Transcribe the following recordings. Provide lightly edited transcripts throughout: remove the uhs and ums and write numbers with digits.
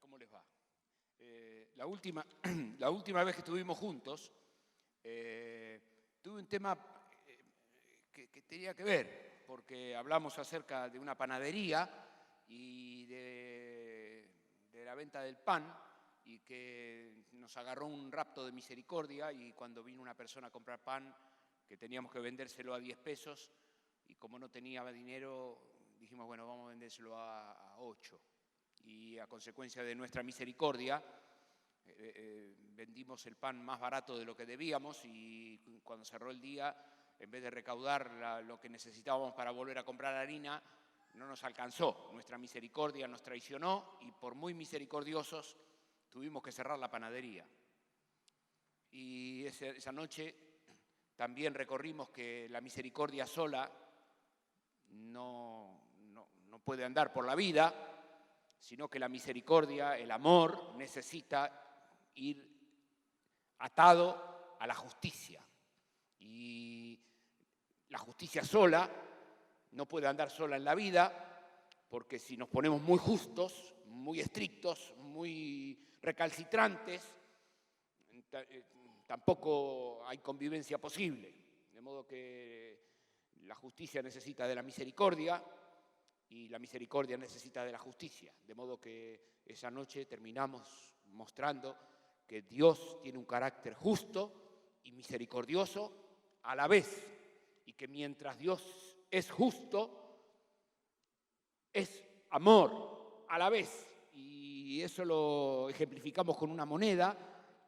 ¿Cómo les va? La última vez que estuvimos juntos, tuve un tema que tenía que ver, porque hablamos acerca de una panadería y de la venta del pan, y que nos agarró un rapto de misericordia, y cuando vino una persona a comprar pan, que teníamos que vendérselo a 10 pesos, y como no tenía dinero, dijimos, bueno, vamos a vendérselo a 8. Y a consecuencia de nuestra misericordia, vendimos el pan más barato de lo que debíamos, y cuando cerró el día, en vez de recaudar lo que necesitábamos para volver a comprar harina, no nos alcanzó. Nuestra misericordia nos traicionó, y por muy misericordiosos tuvimos que cerrar la panadería. Y esa noche también recorrimos que la misericordia sola no puede andar por la vida, sino que la misericordia, el amor, necesita ir atado a la justicia. Y la justicia sola no puede andar sola en la vida, porque si nos ponemos muy justos, muy estrictos, muy recalcitrantes, tampoco hay convivencia posible. De modo que la justicia necesita de la misericordia, y la misericordia necesita de la justicia. De modo que esa noche terminamos mostrando que Dios tiene un carácter justo y misericordioso a la vez, y que mientras Dios es justo, es amor a la vez. Y eso lo ejemplificamos con una moneda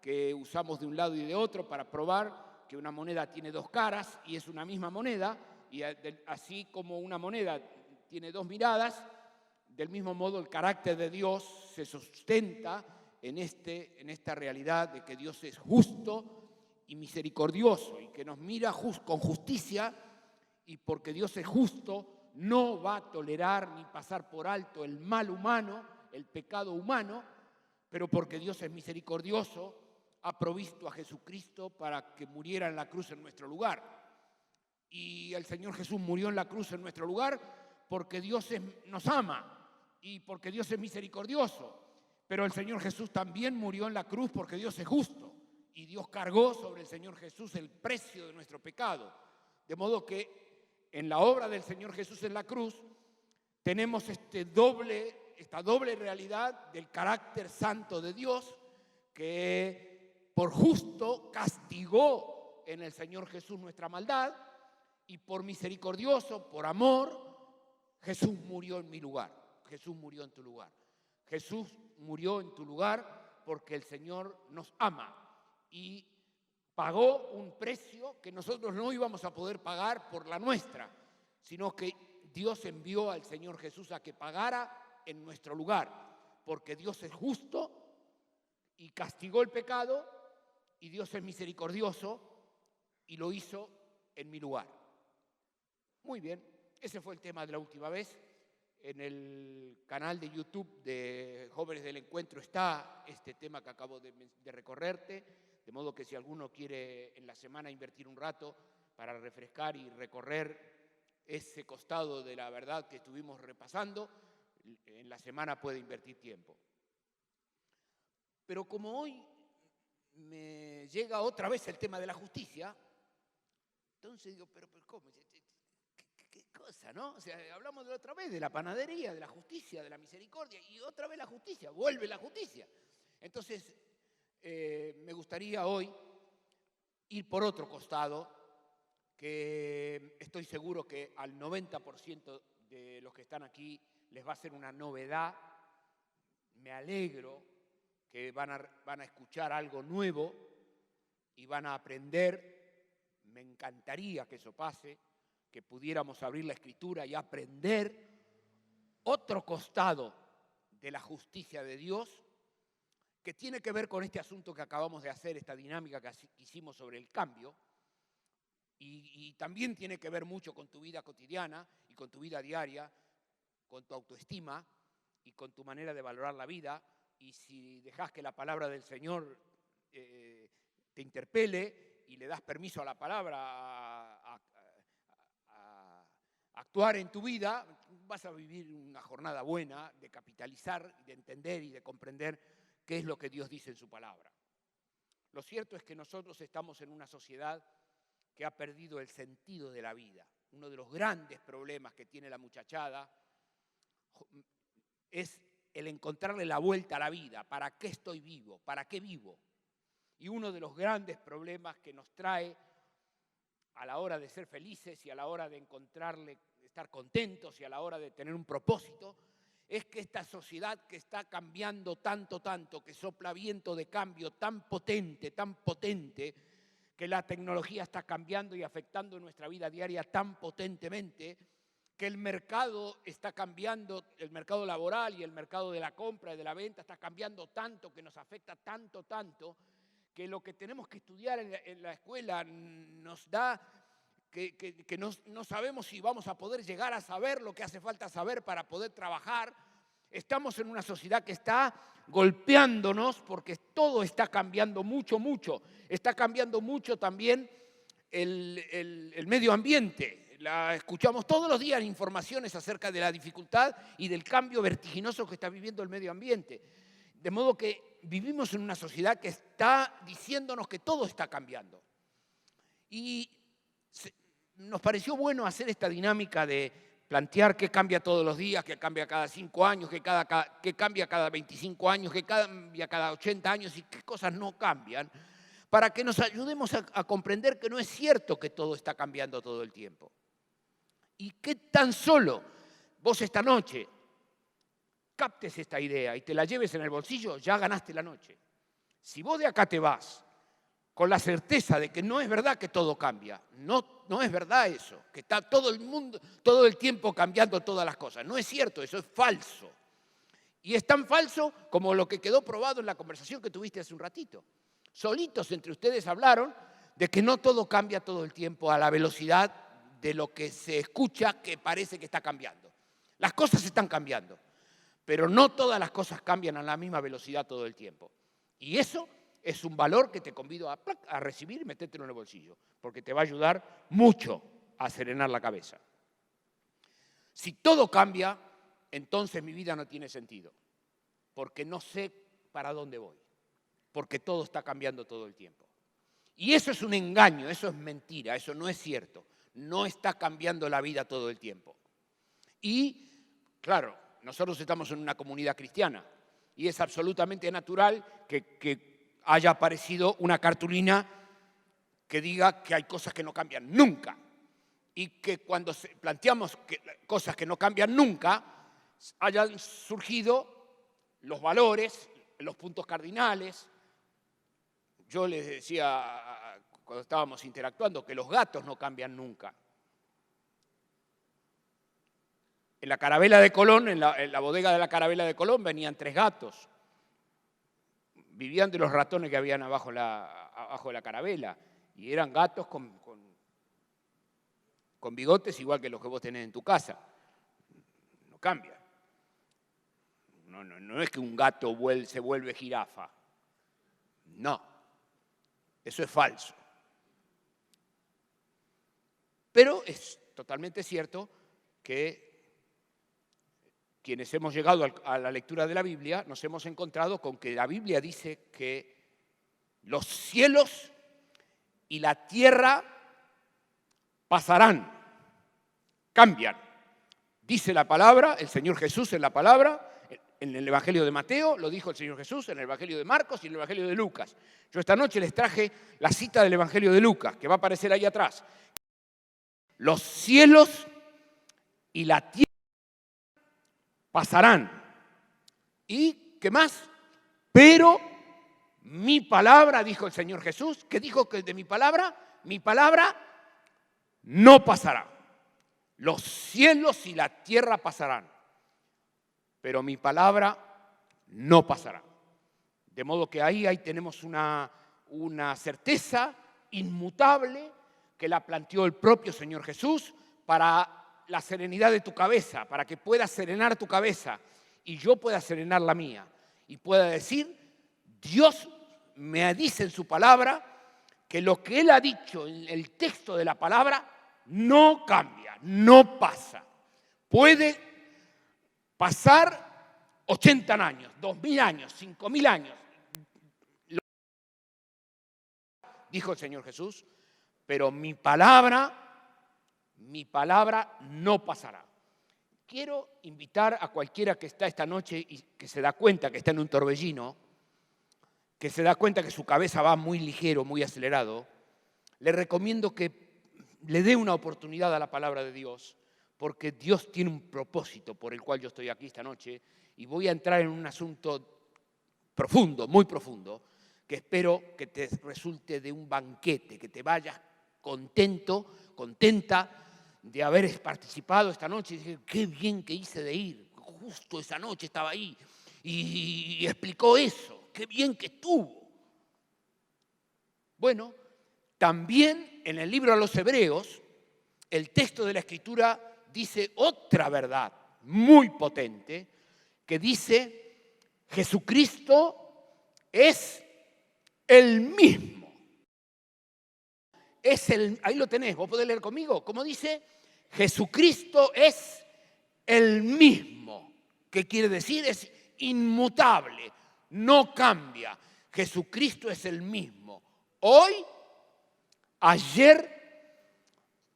que usamos de un lado y de otro para probar que una moneda tiene dos caras y es una misma moneda, y así como una moneda tiene dos miradas, del mismo modo el carácter de Dios se sustenta en esta realidad de que Dios es justo y misericordioso, y que nos mira con justicia, y porque Dios es justo no va a tolerar ni pasar por alto el mal humano, el pecado humano, pero porque Dios es misericordioso ha provisto a Jesucristo para que muriera en la cruz en nuestro lugar. Y el Señor Jesús murió en la cruz en nuestro lugar porque Dios nos ama y porque Dios es misericordioso. Pero el Señor Jesús también murió en la cruz porque Dios es justo, y Dios cargó sobre el Señor Jesús el precio de nuestro pecado. De modo que en la obra del Señor Jesús en la cruz tenemos esta doble realidad del carácter santo de Dios, que por justo castigó en el Señor Jesús nuestra maldad, y por misericordioso, por amor, Jesús murió en mi lugar. Jesús murió en tu lugar. Jesús murió en tu lugar porque el Señor nos ama y pagó un precio que nosotros no íbamos a poder pagar por la nuestra, sino que Dios envió al Señor Jesús a que pagara en nuestro lugar, porque Dios es justo y castigó el pecado, y Dios es misericordioso y lo hizo en mi lugar. Muy bien, ese fue el tema de la última vez. En el canal de YouTube de Jóvenes del Encuentro está este tema que acabo de recorrerte, de modo que si alguno quiere en la semana invertir un rato para refrescar y recorrer ese costado de la verdad que estuvimos repasando, en la semana puede invertir tiempo. Pero como hoy me llega otra vez el tema de la justicia, entonces digo, pero ¿cómo? ¿Qué cosa, no? O sea, hablamos de la otra vez de la panadería, de la justicia, de la misericordia, y otra vez la justicia, vuelve la justicia. Entonces, me gustaría hoy ir por otro costado, que estoy seguro que al 90% de los que están aquí les va a ser una novedad. Me alegro que van a escuchar algo nuevo y van a aprender. Me encantaría que eso pase, que pudiéramos abrir la Escritura y aprender otro costado de la justicia de Dios, que tiene que ver con este asunto que acabamos de hacer, esta dinámica que hicimos sobre el cambio, y también tiene que ver mucho con tu vida cotidiana y con tu vida diaria, con tu autoestima y con tu manera de valorar la vida. Y si dejas que la palabra del Señor te interpele y le das permiso a la palabra actuar en tu vida, vas a vivir una jornada buena de capitalizar, de entender y de comprender qué es lo que Dios dice en su palabra. Lo cierto es que nosotros estamos en una sociedad que ha perdido el sentido de la vida. Uno de los grandes problemas que tiene la muchachada es el encontrarle la vuelta a la vida. ¿Para qué estoy vivo? ¿Para qué vivo? Y uno de los grandes problemas que nos trae a la hora de ser felices y a la hora de estar contentos y a la hora de tener un propósito, es que esta sociedad que está cambiando tanto, que sopla viento de cambio tan potente, que la tecnología está cambiando y afectando nuestra vida diaria tan potentemente, que el mercado está cambiando, el mercado laboral y el mercado de la compra y de la venta está cambiando tanto, que nos afecta tanto, que lo que tenemos que estudiar en la escuela nos da que no sabemos si vamos a poder llegar a saber lo que hace falta saber para poder trabajar. Estamos en una sociedad que está golpeándonos porque todo está cambiando mucho. Está cambiando mucho también el medio ambiente. Escuchamos todos los días informaciones acerca de la dificultad y del cambio vertiginoso que está viviendo el medio ambiente. De modo que vivimos en una sociedad que está diciéndonos que todo está cambiando. Y nos pareció bueno hacer esta dinámica de plantear qué cambia todos los días, qué cambia cada 5 años, qué cambia cada 25 años, qué cambia cada 80 años y qué cosas no cambian, para que nos ayudemos a comprender que no es cierto que todo está cambiando todo el tiempo. Y que tan solo vos esta noche captes esta idea y te la lleves en el bolsillo, ya ganaste la noche. Si vos de acá te vas con la certeza de que no es verdad que todo cambia, no es verdad eso, que está todo el mundo, todo el tiempo cambiando todas las cosas. No es cierto, eso es falso. Y es tan falso como lo que quedó probado en la conversación que tuviste hace un ratito. Solitos entre ustedes hablaron de que no todo cambia todo el tiempo a la velocidad de lo que se escucha que parece que está cambiando. Las cosas están cambiando, pero no todas las cosas cambian a la misma velocidad todo el tiempo. Y eso es un valor que te convido a recibir y metértelo en el bolsillo, porque te va a ayudar mucho a serenar la cabeza. Si todo cambia, entonces mi vida no tiene sentido, porque no sé para dónde voy, porque todo está cambiando todo el tiempo. Y eso es un engaño, eso es mentira, eso no es cierto. No está cambiando la vida todo el tiempo. Y, claro, nosotros estamos en una comunidad cristiana y es absolutamente natural que haya aparecido una cartulina que diga que hay cosas que no cambian nunca y que cuando planteamos cosas que no cambian nunca, hayan surgido los valores, los puntos cardinales. Yo les decía cuando estábamos interactuando que los gatos no cambian nunca. En la Carabela de Colón, en la bodega de la Carabela de Colón, venían 3 gatos. Vivían de los ratones que habían abajo de la carabela. Y eran gatos con bigotes igual que los que vos tenés en tu casa. No cambian. No es que un gato se vuelve jirafa. No. Eso es falso. Pero es totalmente cierto que quienes hemos llegado a la lectura de la Biblia nos hemos encontrado con que la Biblia dice que los cielos y la tierra pasarán, cambian. Dice la palabra, el Señor Jesús en la palabra, en el Evangelio de Mateo, lo dijo el Señor Jesús, en el Evangelio de Marcos y en el Evangelio de Lucas. Yo esta noche les traje la cita del Evangelio de Lucas, que va a aparecer ahí atrás. Los cielos y la tierra pasarán. ¿Y qué más? Pero mi palabra, dijo el Señor Jesús, ¿qué dijo que de mi palabra no pasará. Los cielos y la tierra pasarán, pero mi palabra no pasará. De modo que ahí tenemos una certeza inmutable que la planteó el propio Señor Jesús para la serenidad de tu cabeza, para que puedas serenar tu cabeza y yo pueda serenar la mía y pueda decir, Dios me dice en su palabra que lo que Él ha dicho en el texto de la palabra no cambia, no pasa. Puede pasar 80 años, 2000 años, 5000 años, dijo el Señor Jesús, pero mi palabra no pasará. Quiero invitar a cualquiera que está esta noche y que se da cuenta que está en un torbellino, que se da cuenta que su cabeza va muy ligero, muy acelerado, le recomiendo que le dé una oportunidad a la palabra de Dios, porque Dios tiene un propósito por el cual yo estoy aquí esta noche, y voy a entrar en un asunto profundo, muy profundo, que espero que te resulte de un banquete, que te vayas contento, contenta de haber participado esta noche y decir, qué bien que hice de ir, justo esa noche estaba ahí y explicó eso, qué bien que estuvo. Bueno, también en el libro a los Hebreos, el texto de la Escritura dice otra verdad muy potente, que dice, Jesucristo es el mismo. Ahí lo tenés, vos podés leer conmigo. ¿Cómo dice? Jesucristo es el mismo. ¿Qué quiere decir? Es inmutable, no cambia. Jesucristo es el mismo. Hoy, ayer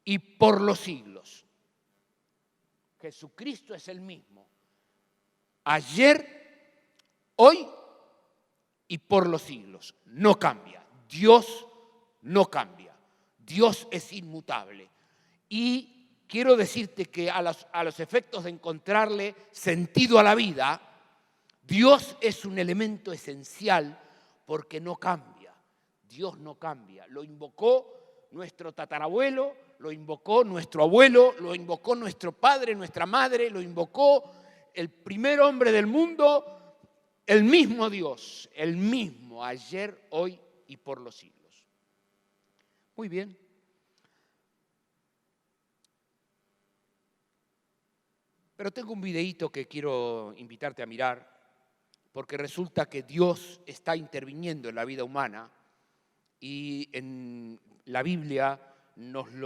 y por los siglos. Jesucristo es el mismo. Ayer, hoy y por los siglos. No cambia. Dios no cambia. Dios es inmutable. Y quiero decirte que a los efectos de encontrarle sentido a la vida, Dios es un elemento esencial porque no cambia. Dios no cambia. Lo invocó nuestro tatarabuelo, lo invocó nuestro abuelo, lo invocó nuestro padre, nuestra madre, lo invocó el primer hombre del mundo, el mismo Dios, el mismo, ayer, hoy y por los siglos. Muy bien. Pero tengo un videíto que quiero invitarte a mirar, porque resulta que Dios está interviniendo en la vida humana y en la Biblia nos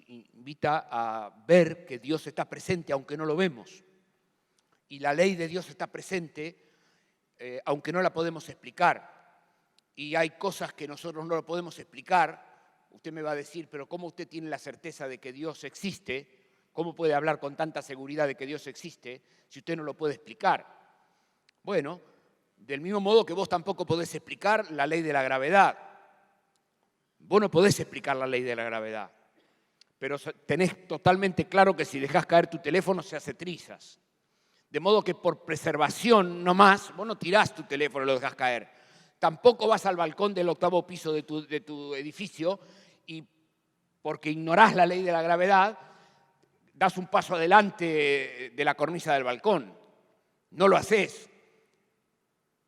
invita a ver que Dios está presente aunque no lo vemos. Y la ley de Dios está presente aunque no la podemos explicar. Y hay cosas que nosotros no lo podemos explicar. Usted me va a decir, pero ¿cómo usted tiene la certeza de que Dios existe? ¿Cómo puede hablar con tanta seguridad de que Dios existe si usted no lo puede explicar? Bueno, del mismo modo que vos tampoco podés explicar la ley de la gravedad. Vos no podés explicar la ley de la gravedad, pero tenés totalmente claro que si dejás caer tu teléfono se hace trizas. De modo que por preservación nomás, vos no tirás tu teléfono y lo dejás caer. Tampoco vas al balcón del 8º piso de tu edificio y porque ignorás la ley de la gravedad, das un paso adelante de la cornisa del balcón. No lo haces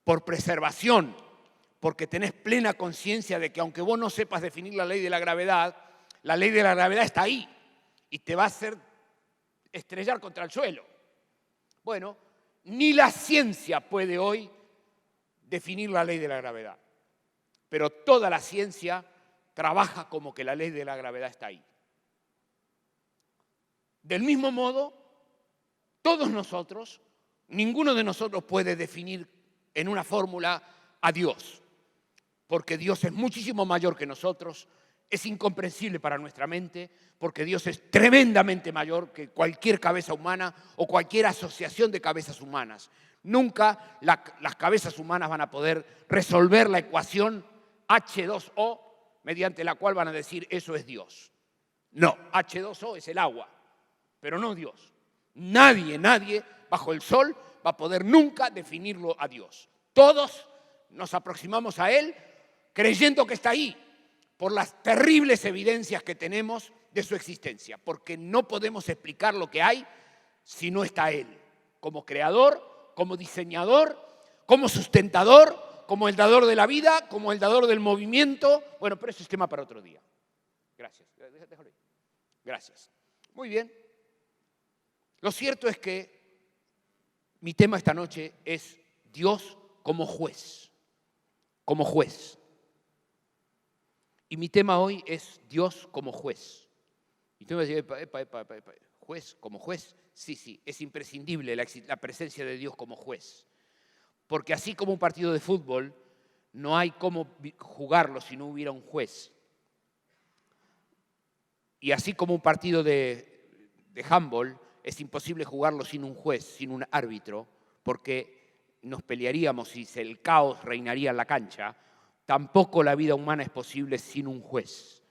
por preservación, porque tenés plena conciencia de que aunque vos no sepas definir la ley de la gravedad está ahí y te va a hacer estrellar contra el suelo. Bueno, ni la ciencia puede hoy definir la ley de la gravedad, pero toda la ciencia trabaja como que la ley de la gravedad está ahí. Del mismo modo, todos nosotros, ninguno de nosotros puede definir en una fórmula a Dios, porque Dios es muchísimo mayor que nosotros, es incomprensible para nuestra mente, porque Dios es tremendamente mayor que cualquier cabeza humana o cualquier asociación de cabezas humanas. Nunca las cabezas humanas van a poder resolver la ecuación H2O mediante la cual van a decir eso es Dios. No, H2O es el agua, pero no Dios. Nadie bajo el sol va a poder nunca definirlo a Dios. Todos nos aproximamos a Él creyendo que está ahí, por las terribles evidencias que tenemos de su existencia, porque no podemos explicar lo que hay si no está Él, como creador, como diseñador, como sustentador, como el dador de la vida, como el dador del movimiento. Bueno, pero eso es tema para otro día. Gracias. Déjalo ahí. Gracias. Muy bien. Lo cierto es que mi tema esta noche es Dios como juez. Como juez. Y mi tema hoy es Dios como juez. Y tú me vas a decir, ¿juez como juez? Sí, es imprescindible la presencia de Dios como juez. Porque así como un partido de fútbol, no hay cómo jugarlo si no hubiera un juez. Y así como un partido de handball, es imposible jugarlo sin un juez, sin un árbitro, porque nos pelearíamos y el caos reinaría en la cancha. Tampoco la vida humana es posible sin un juez,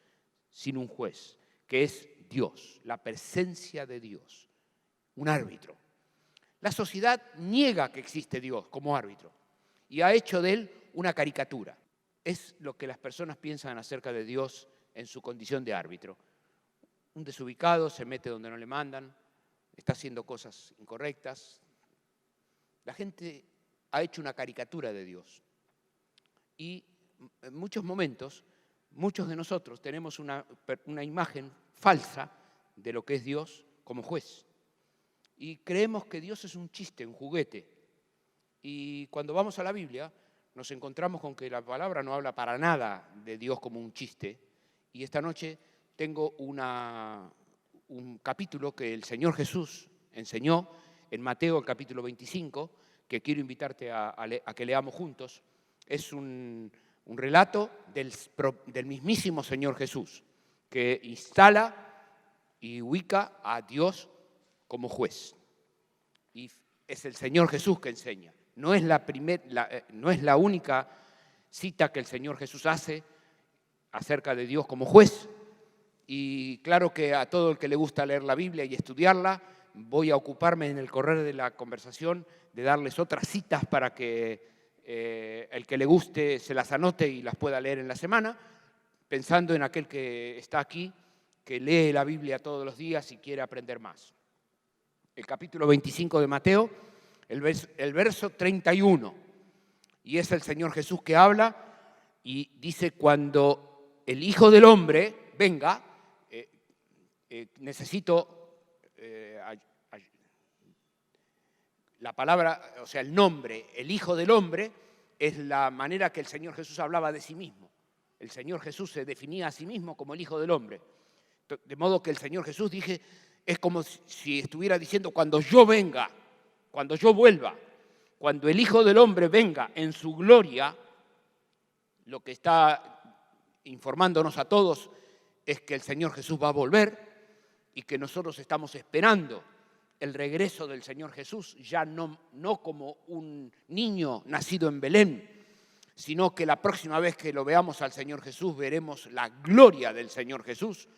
que es Dios, la presencia de Dios, un árbitro. La sociedad niega que existe Dios como árbitro y ha hecho de él una caricatura. Es lo que las personas piensan acerca de Dios en su condición de árbitro. Un desubicado se mete donde no le mandan, está haciendo cosas incorrectas. La gente ha hecho una caricatura de Dios. Y en muchos momentos, muchos de nosotros tenemos una imagen falsa de lo que es Dios como juez. Y creemos que Dios es un chiste, un juguete. Y cuando vamos a la Biblia, nos encontramos con que la palabra no habla para nada de Dios como un chiste. Y esta noche tengo un capítulo que el Señor Jesús enseñó en Mateo, el capítulo 25, que quiero invitarte a que leamos juntos. Es un relato del mismísimo Señor Jesús, que instala y ubica a Dios como juez. Y es el Señor Jesús que enseña. No es la única cita que el Señor Jesús hace acerca de Dios como juez. Y claro que a todo el que le gusta leer la Biblia y estudiarla, voy a ocuparme en el correr de la conversación de darles otras citas para que el que le guste se las anote y las pueda leer en la semana, pensando en aquel que está aquí, que lee la Biblia todos los días y quiere aprender más. El capítulo 25 de Mateo, el verso 31, y es el Señor Jesús que habla y dice: cuando el Hijo del Hombre venga, necesito la palabra, o sea, el nombre, el Hijo del Hombre, es la manera que el Señor Jesús hablaba de sí mismo. El Señor Jesús se definía a sí mismo como el Hijo del Hombre. De modo que el Señor Jesús, dije, es como si estuviera diciendo: cuando yo venga, cuando yo vuelva, cuando el Hijo del Hombre venga en su gloria, lo que está informándonos a todos es que el Señor Jesús va a volver y que nosotros estamos esperando el regreso del Señor Jesús, ya no como un niño nacido en Belén, sino que la próxima vez que lo veamos al Señor Jesús veremos la gloria del Señor Jesús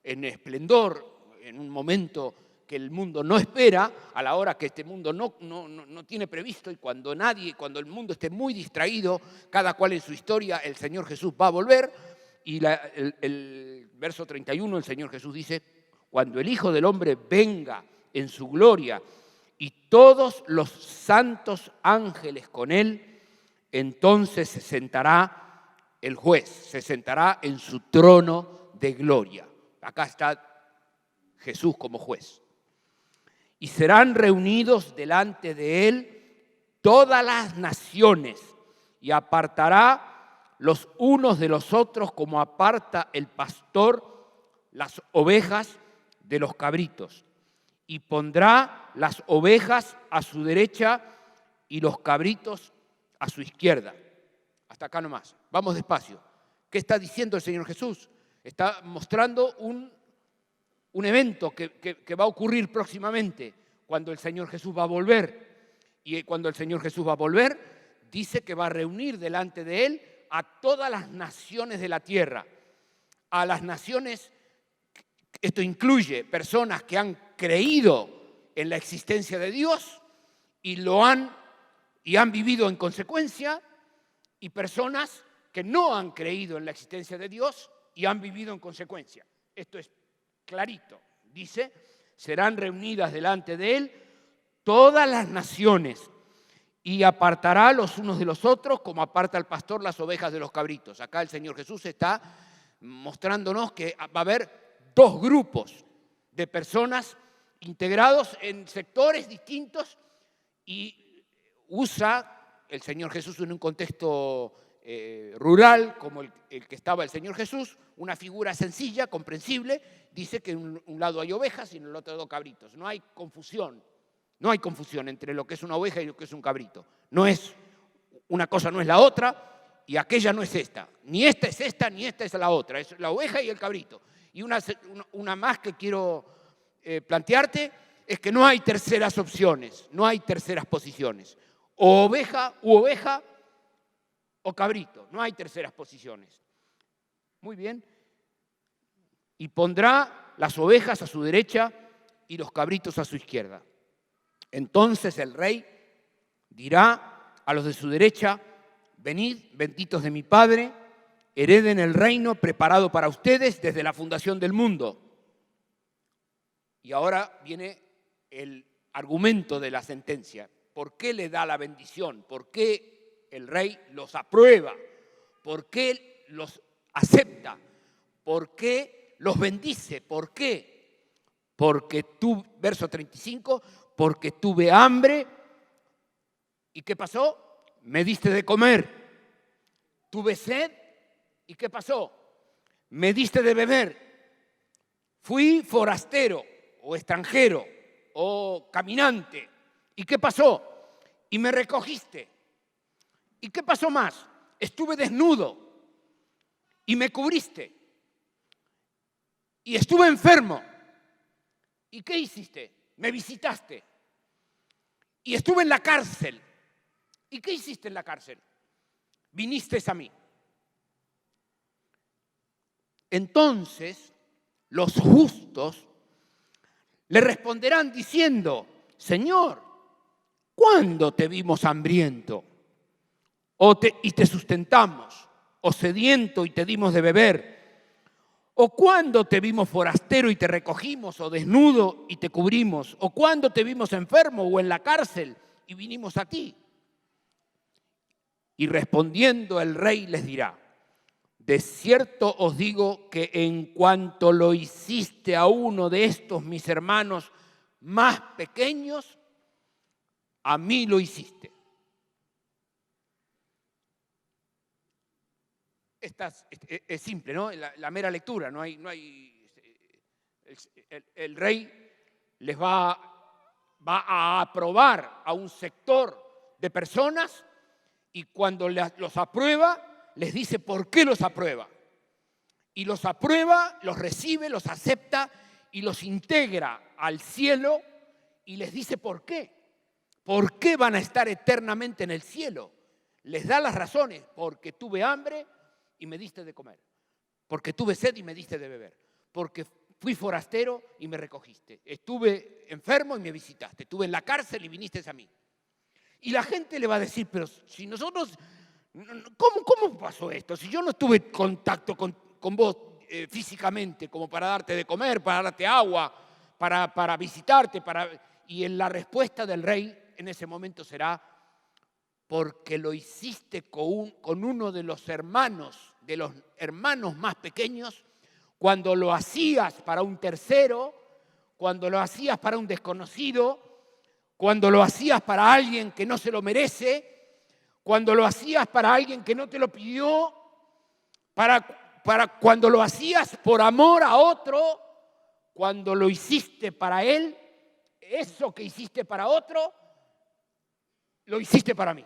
en esplendor, en un momento que el mundo no espera, a la hora que este mundo no tiene previsto, y cuando el mundo esté muy distraído, cada cual en su historia, el Señor Jesús va a volver. Y el verso 31, el Señor Jesús dice: cuando el Hijo del Hombre venga en su gloria y todos los santos ángeles con él, entonces se sentará el juez, se sentará en su trono de gloria. Acá está Jesús como juez. Y serán reunidos delante de él todas las naciones, y apartará los unos de los otros como aparta el pastor las ovejas de los cabritos. Y pondrá las ovejas a su derecha y los cabritos a su izquierda. Hasta acá nomás. Vamos despacio. ¿Qué está diciendo el Señor Jesús? Está mostrando un evento que va a ocurrir próximamente, cuando el Señor Jesús va a volver. Y cuando el Señor Jesús va a volver, dice que va a reunir delante de él a todas las naciones de la tierra. A las naciones, esto incluye personas que han creído en la existencia de Dios y han vivido en consecuencia, y personas que no han creído en la existencia de Dios y han vivido en consecuencia. Esto es clarito. Dice: serán reunidas delante de él todas las naciones, y apartará los unos de los otros como aparta el pastor las ovejas de los cabritos. Acá el Señor Jesús está mostrándonos que va a haber dos grupos de personas integrados en sectores distintos, y usa el Señor Jesús en un contexto rural como el que estaba el Señor Jesús, una figura sencilla, comprensible, dice que en un lado hay ovejas y en el otro cabritos. No hay confusión entre lo que es una oveja y lo que es un cabrito. No es una cosa, no es la otra, y aquella no es esta. Ni esta es esta, ni esta es la otra. Es la oveja y el cabrito. Y una más que quiero plantearte es que no hay terceras opciones, no hay terceras posiciones. O oveja o cabrito, no hay terceras posiciones. Muy bien. Y pondrá las ovejas a su derecha y los cabritos a su izquierda. Entonces el rey dirá a los de su derecha: venid, benditos de mi Padre, hereden el reino preparado para ustedes desde la fundación del mundo. Y ahora viene el argumento de la sentencia. ¿Por qué le da la bendición? ¿Por qué el rey los aprueba? ¿Por qué los acepta? ¿Por qué los bendice? ¿Por qué? Porque tú, verso 35, porque tuve hambre. ¿Y qué pasó? Me diste de comer. Tuve sed. ¿Y qué pasó? Me diste de beber. Fui forastero o extranjero o caminante. ¿Y qué pasó? Y me recogiste. ¿Y qué pasó más? Estuve desnudo y me cubriste. Y estuve enfermo. ¿Y qué hiciste? Me visitaste. Y estuve en la cárcel. ¿Y qué hiciste en la cárcel? Viniste a mí. Entonces, los justos le responderán diciendo: Señor, ¿cuándo te vimos hambriento y te sustentamos? ¿O sediento y te dimos de beber? ¿O cuándo te vimos forastero y te recogimos? ¿O desnudo y te cubrimos? ¿O cuándo te vimos enfermo o en la cárcel y vinimos a ti? Y respondiendo el rey les dirá: de cierto os digo que en cuanto lo hiciste a uno de estos mis hermanos más pequeños, a mí lo hiciste. Es simple, ¿no? La mera lectura, no hay. El rey les va a aprobar a un sector de personas y cuando los aprueba, les dice por qué los aprueba. Y los aprueba, los recibe, los acepta y los integra al cielo y les dice por qué. ¿Por qué van a estar eternamente en el cielo? Les da las razones: porque tuve hambre y me diste de comer, porque tuve sed y me diste de beber, porque fui forastero y me recogiste, estuve enfermo y me visitaste, estuve en la cárcel y viniste a mí. Y la gente le va a decir: pero si nosotros, ¿cómo pasó esto? Si yo no tuve contacto con vos físicamente, como para darte de comer, para darte agua, para visitarte, y en la respuesta del rey en ese momento será: porque lo hiciste con uno de los hermanos más pequeños, cuando lo hacías para un tercero, cuando lo hacías para un desconocido, cuando lo hacías para alguien que no se lo merece, cuando lo hacías para alguien que no te lo pidió, cuando lo hacías por amor a otro, cuando lo hiciste para él, eso que hiciste para otro, lo hiciste para mí.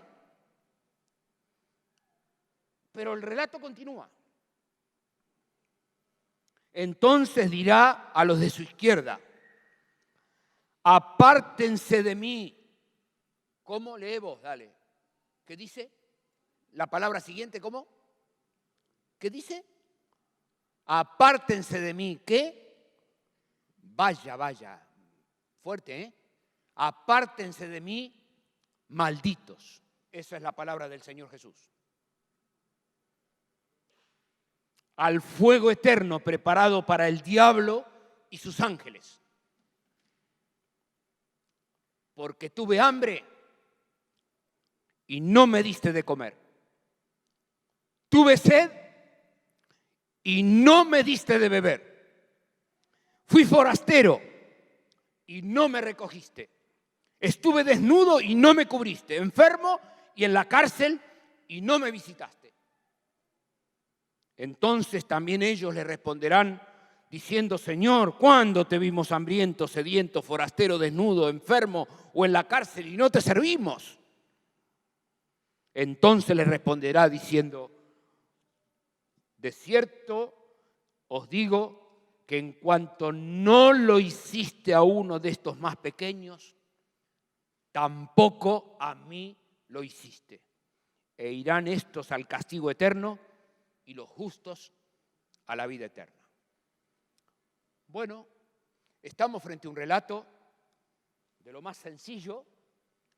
Pero el relato continúa. Entonces dirá a los de su izquierda: apártense de mí. ¿Cómo? Lee vos, dale. ¿Qué dice? La palabra siguiente, ¿cómo? ¿Qué dice? Apártense de mí. ¿Qué? Vaya. Fuerte, ¿eh? Apártense de mí, malditos. Esa es la palabra del Señor Jesús. Al fuego eterno preparado para el diablo y sus ángeles. Porque tuve hambre y no me diste de comer. Tuve sed y no me diste de beber. Fui forastero y no me recogiste. Estuve desnudo y no me cubriste. Enfermo y en la cárcel y no me visitaste. Entonces también ellos le responderán diciendo: Señor, ¿cuándo te vimos hambriento, sediento, forastero, desnudo, enfermo o en la cárcel y no te servimos? Entonces le responderá diciendo: de cierto os digo que en cuanto no lo hiciste a uno de estos más pequeños, tampoco a mí lo hiciste. E irán estos al castigo eterno y los justos a la vida eterna. Bueno, estamos frente a un relato de lo más sencillo,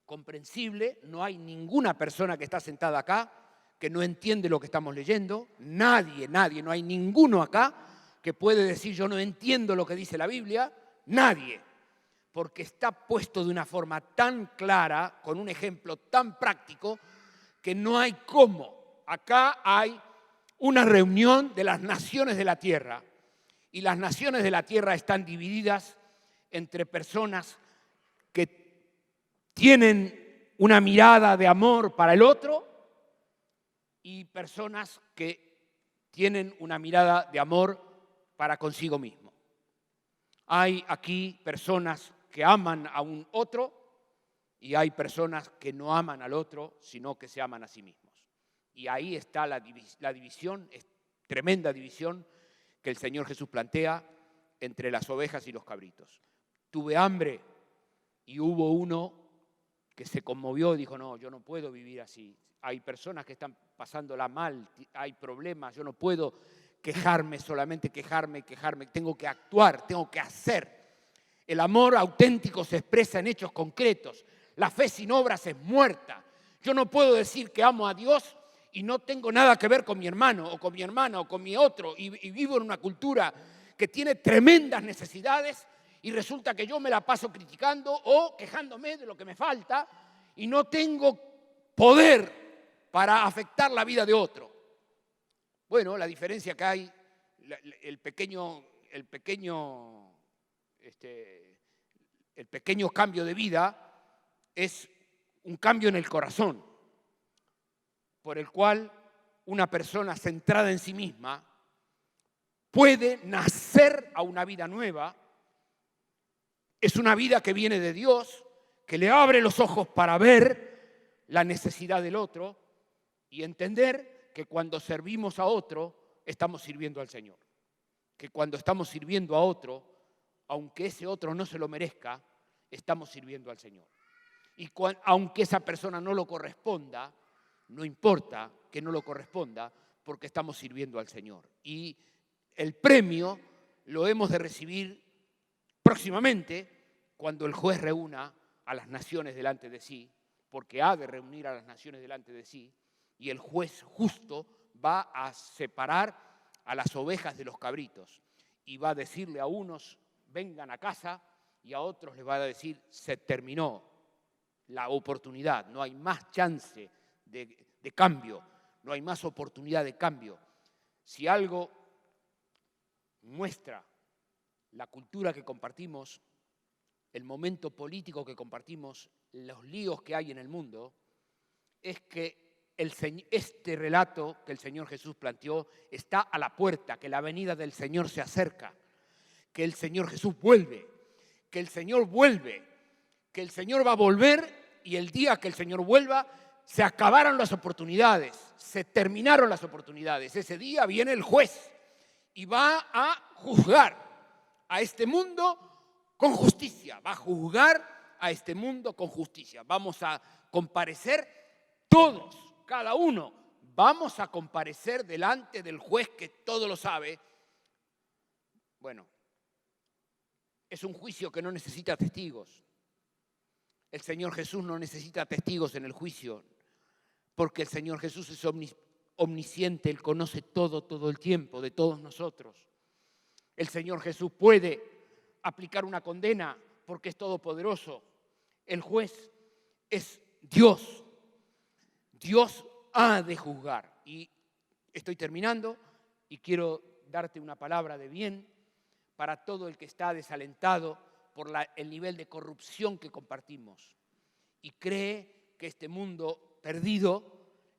comprensible. No hay ninguna persona que está sentada acá que no entiende lo que estamos leyendo. Nadie, no hay ninguno acá que puede decir: yo no entiendo lo que dice la Biblia. Nadie, porque está puesto de una forma tan clara, con un ejemplo tan práctico, que no hay cómo. Acá hay una reunión de las naciones de la tierra, y las naciones de la tierra están divididas entre personas que tienen una mirada de amor para el otro y personas que tienen una mirada de amor para consigo mismo. Hay aquí personas que aman a un otro y hay personas que no aman al otro, sino que se aman a sí mismos. Y ahí está la división, tremenda división que el Señor Jesús plantea entre las ovejas y los cabritos. Tuve hambre y hubo uno que se conmovió y dijo: no, yo no puedo vivir así. Hay personas que están pasándola mal, hay problemas, yo no puedo quejarme, solamente quejarme. Tengo que actuar, tengo que hacer. El amor auténtico se expresa en hechos concretos. La fe sin obras es muerta. Yo no puedo decir que amo a Dios y no tengo nada que ver con mi hermano o con mi hermana o con mi otro, y vivo en una cultura que tiene tremendas necesidades y resulta que yo me la paso criticando o quejándome de lo que me falta y no tengo poder para afectar la vida de otro. Bueno, la diferencia que hay, el pequeño cambio de vida es un cambio en el corazón, por el cual una persona centrada en sí misma puede nacer a una vida nueva. Es una vida que viene de Dios, que le abre los ojos para ver la necesidad del otro y entender que cuando servimos a otro, estamos sirviendo al Señor. Que cuando estamos sirviendo a otro, aunque ese otro no se lo merezca, estamos sirviendo al Señor. Y aunque esa persona no lo corresponda, no importa que no lo corresponda, porque estamos sirviendo al Señor. Y el premio lo hemos de recibir próximamente cuando el juez reúna a las naciones delante de sí, porque ha de reunir a las naciones delante de sí, y el juez justo va a separar a las ovejas de los cabritos y va a decirle a unos: vengan a casa, y a otros les va a decir: se terminó la oportunidad, no hay más chance de cambio, no hay más oportunidad de cambio. Si algo muestra la cultura que compartimos, el momento político que compartimos, los líos que hay en el mundo, es que este relato que el Señor Jesús planteó está a la puerta, que la venida del Señor se acerca, que el Señor Jesús vuelve, que el Señor vuelve, que el Señor va a volver, y el día que el Señor vuelva se acabaron las oportunidades, se terminaron las oportunidades. Ese día viene el juez y va a juzgar a este mundo con justicia, va a juzgar a este mundo con justicia. Vamos a comparecer todos, cada uno, vamos a comparecer delante del juez que todo lo sabe. Bueno, es un juicio que no necesita testigos. El Señor Jesús no necesita testigos en el juicio, porque el Señor Jesús es omnisciente, Él conoce todo el tiempo de todos nosotros. El Señor Jesús puede aplicar una condena porque es todopoderoso. El juez es Dios. Dios ha de juzgar. Y estoy terminando y quiero darte una palabra de bien para todo el que está desalentado por el nivel de corrupción que compartimos y cree que este mundo perdido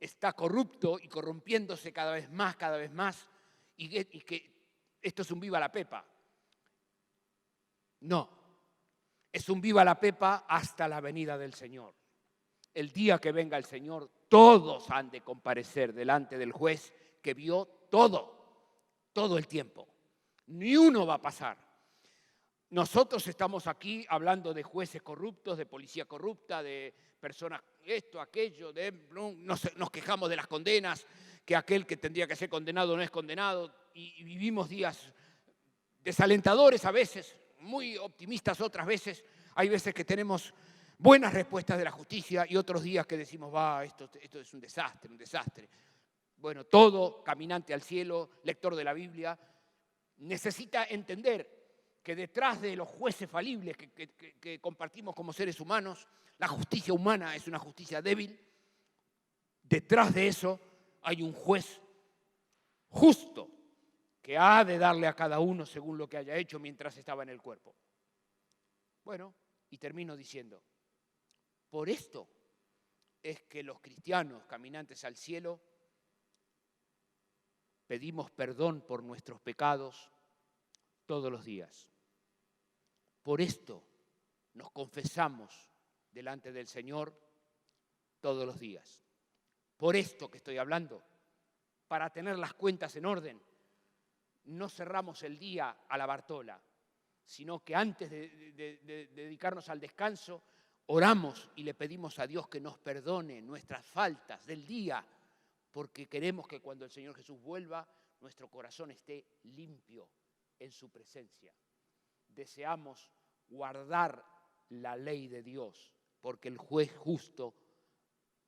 está corrupto y corrompiéndose cada vez más y que esto es un viva la pepa. No, es un viva la pepa hasta la venida del Señor. El día que venga el Señor, todos han de comparecer delante del juez que vio todo el tiempo. Ni uno va a pasar. Nosotros estamos aquí hablando de jueces corruptos, de policía corrupta, de personas, esto, aquello, nos quejamos de las condenas, que aquel que tendría que ser condenado no es condenado, y vivimos días desalentadores a veces, muy optimistas otras veces. Hay veces que tenemos buenas respuestas de la justicia y otros días que decimos, esto es un desastre. Bueno, todo caminante al cielo, lector de la Biblia, necesita entender que detrás de los jueces falibles que compartimos como seres humanos, la justicia humana es una justicia débil. Detrás de eso hay un juez justo que ha de darle a cada uno según lo que haya hecho mientras estaba en el cuerpo. Bueno, y termino diciendo, por esto es que los cristianos caminantes al cielo pedimos perdón por nuestros pecados todos los días. Por esto nos confesamos delante del Señor todos los días. Por esto que estoy hablando, para tener las cuentas en orden, no cerramos el día a la Bartola, sino que antes de dedicarnos al descanso, oramos y le pedimos a Dios que nos perdone nuestras faltas del día, porque queremos que cuando el Señor Jesús vuelva, nuestro corazón esté limpio en su presencia. Deseamos guardar la ley de Dios, porque el juez justo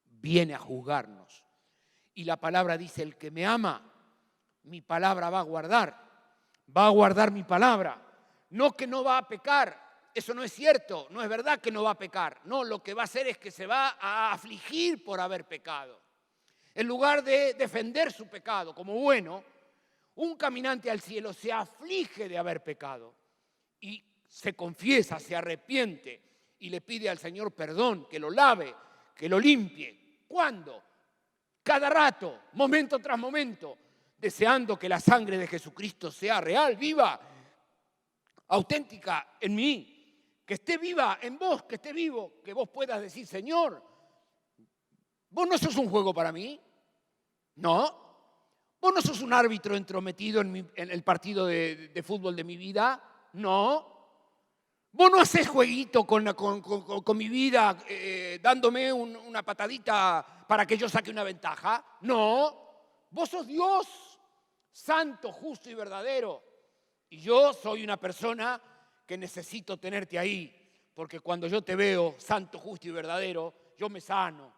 viene a juzgarnos. Y la palabra dice, el que me ama, mi palabra va a guardar mi palabra. No que no va a pecar, eso no es cierto, no es verdad que no va a pecar. No, lo que va a hacer es que se va a afligir por haber pecado. En lugar de defender su pecado como bueno, un caminante al cielo se aflige de haber pecado y se confiesa, se arrepiente y le pide al Señor perdón, que lo lave, que lo limpie. ¿Cuándo? Cada rato, momento tras momento, deseando que la sangre de Jesucristo sea real, viva, auténtica en mí, que esté viva en vos, que esté vivo, que vos puedas decir, Señor, vos no sos un juego para mí, no. ¿Vos no sos un árbitro entrometido en el partido de fútbol de mi vida? No. ¿Vos no hacés jueguito con mi vida dándome una patadita para que yo saque una ventaja? No. Vos sos Dios, santo, justo y verdadero. Y yo soy una persona que necesito tenerte ahí, porque cuando yo te veo santo, justo y verdadero, yo me sano,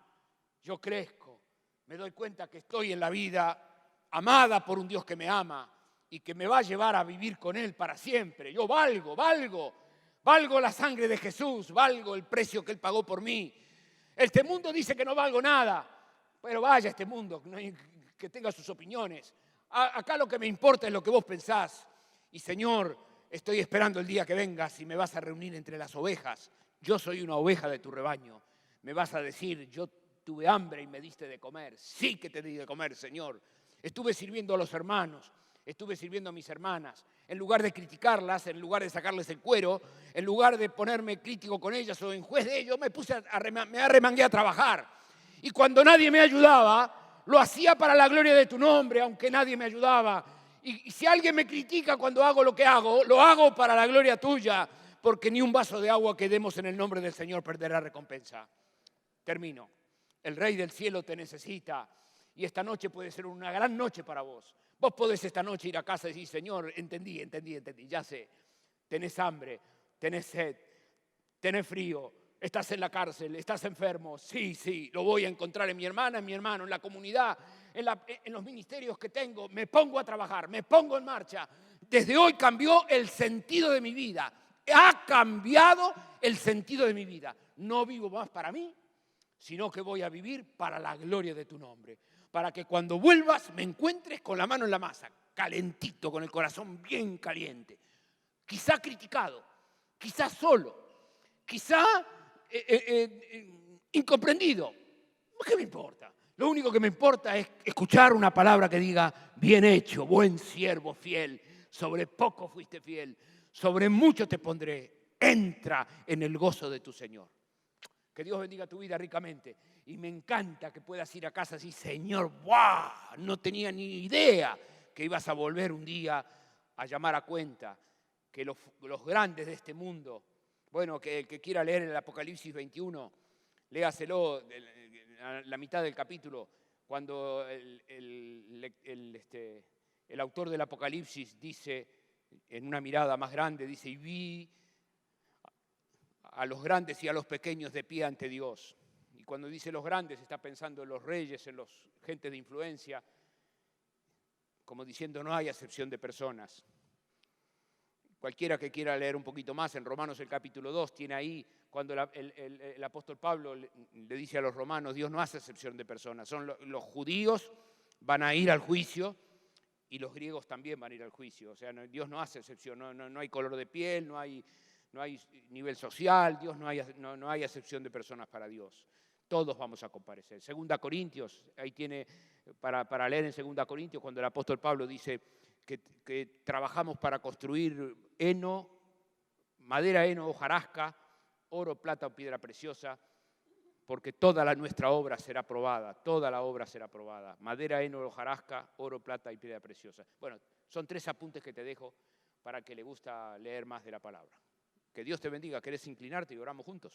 yo crezco, me doy cuenta que estoy en la vida amada por un Dios que me ama y que me va a llevar a vivir con Él para siempre. Yo valgo la sangre de Jesús, valgo el precio que Él pagó por mí. Este mundo dice que no valgo nada, pero vaya este mundo, que tenga sus opiniones. Acá lo que me importa es lo que vos pensás. Y Señor, estoy esperando el día que vengas y me vas a reunir entre las ovejas. Yo soy una oveja de tu rebaño. Me vas a decir, yo tuve hambre y me diste de comer. Sí que te di de comer, Señor. Estuve sirviendo a los hermanos, estuve sirviendo a mis hermanas. En lugar de criticarlas, en lugar de sacarles el cuero, en lugar de ponerme crítico con ellas o en juez de ellos, me arremangué a trabajar. Y cuando nadie me ayudaba, lo hacía para la gloria de tu nombre, aunque nadie me ayudaba. Y si alguien me critica cuando hago lo que hago, lo hago para la gloria tuya, porque ni un vaso de agua que demos en el nombre del Señor perderá recompensa. Termino. El Rey del Cielo te necesita. Y esta noche puede ser una gran noche para vos. Vos podés esta noche ir a casa y decir, Señor, entendí, ya sé. Tenés hambre, tenés sed, tenés frío, estás en la cárcel, estás enfermo. Sí, lo voy a encontrar en mi hermana, en mi hermano, en la comunidad, en los ministerios que tengo. Me pongo a trabajar, me pongo en marcha. Desde hoy cambió el sentido de mi vida. Ha cambiado el sentido de mi vida. No vivo más para mí, sino que voy a vivir para la gloria de tu nombre. Para que cuando vuelvas me encuentres con la mano en la masa, calentito, con el corazón bien caliente. Quizá criticado, quizá solo, quizá incomprendido. ¿Qué me importa? Lo único que me importa es escuchar una palabra que diga, bien hecho, buen siervo fiel, sobre poco fuiste fiel, sobre mucho te pondré, entra en el gozo de tu Señor. Que Dios bendiga tu vida ricamente. Y me encanta que puedas ir a casa así, Señor, ¡guau! No tenía ni idea que ibas a volver un día a llamar a cuenta, que los grandes de este mundo, bueno, que el que quiera leer el Apocalipsis 21, léaselo, la mitad del capítulo, cuando el autor del Apocalipsis dice, en una mirada más grande, dice, y vi a los grandes y a los pequeños de pie ante Dios. Y cuando dice los grandes está pensando en los reyes, en los gente de influencia, como diciendo no hay acepción de personas. Cualquiera que quiera leer un poquito más, en Romanos el capítulo 2, tiene ahí, cuando el apóstol Pablo le dice a los romanos, Dios no hace acepción de personas, son los judíos van a ir al juicio y los griegos también van a ir al juicio. O sea, Dios no hace excepción, no hay color de piel, no hay nivel social, Dios no hay acepción de personas para Dios. Todos vamos a comparecer. 2 Corintios, ahí tiene para leer en 2 Corintios, cuando el apóstol Pablo dice que trabajamos para construir heno, madera, heno, hojarasca, oro, plata o piedra preciosa, porque toda nuestra obra será probada, toda la obra será probada. Madera, heno, hojarasca, oro, plata y piedra preciosa. Bueno, son 3 apuntes que te dejo para que le gusta leer más de la palabra. Que Dios te bendiga. ¿Querés inclinarte y oramos juntos?